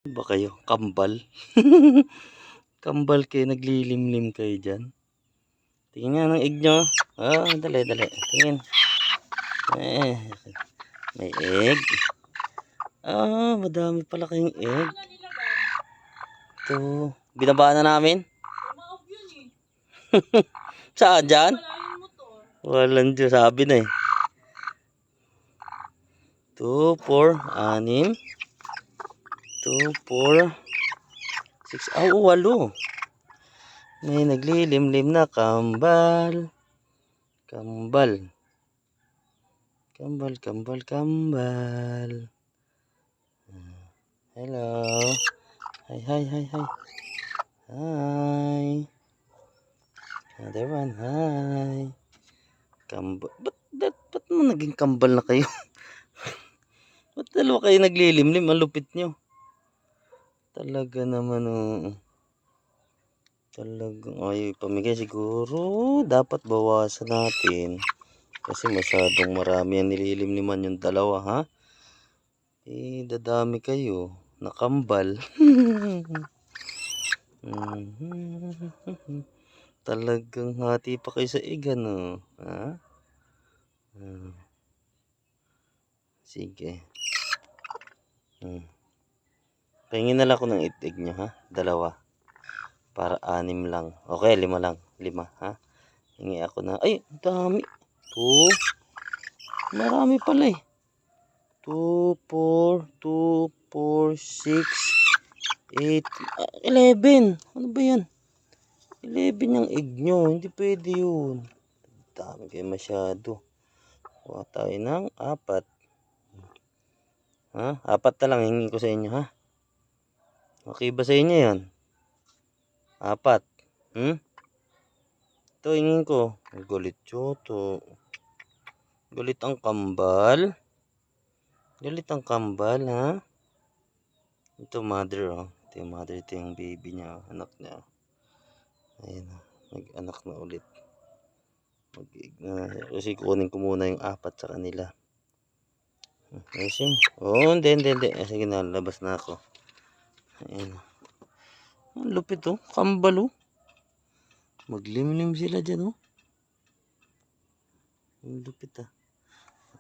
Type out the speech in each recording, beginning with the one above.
Ba kayo? Kambal? Kambal kayo, naglilimlim kayo dyan. Tingin nga ng egg nyo. Dali, dali. Tingin. Eh, may egg. Madami pala kayong egg. Ito. Binabaan na namin. Saan dyan? Walang Diyos. Sabi na eh. 2, 4, 6. 2, 4, 6. 8. May naglilimlim na kambal. Kambal. Kambal, kambal, kambal. Hello. Hi, hi, hi, hi. Hi. Another one, hi. Kambal. Ba't mo naging kambal na kayo? Ba't dalawa kayo naglilimlim? Ang lupit nyo. Talaga naman Talagang ayaw pamigay siguro. Dapat bawasan natin. Kasi masyadong marami ang nililimliman yung dalawa, ha? Dadami kayo. Nakambal. Talagang hati pa kayo sa igan, ha? Sige. Pahingin na lang ako ng itig nyo, ha? 2. Para 6 lang. Okay, 5 lang. 5, ha? Hingi ako na. Ay, dami. 2. Marami pala eh. 2, 4, 2, 4, 6, 8, 11. Ano ba yan? 11 yung egg nyo. Hindi pwede yun. Dami kayo masyado. Kuha tayo ng 4. Ha? 4 na lang hingin ko sa inyo, ha? Okay ba sa inyo yan? 4. Ito hingin ko. Galit to. Galit ang kambal. Galit ang kambal, ha? Ito mother, Ito yung mother, ito yung baby niya, anak niya. Ayan, nag-anak na ulit. Mag-egg na. Kasi kunin ko muna yung 4 sa kanila. Ayun. Hindi. Sige na, labas na ako. Ayan. Ang lupit, kambal, maglimlim sila dyan, Ang lupit,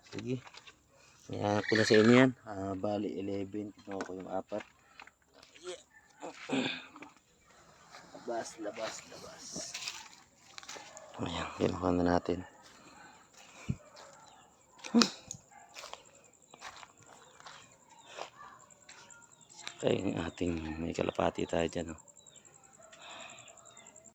Sige. Ayan ko na sa inyo yan. Bali 11. Kinuha ko yung 4. Yeah. Labas. Ayan, kinuha na natin. Kaya yung ating may kalapati tayo dyan,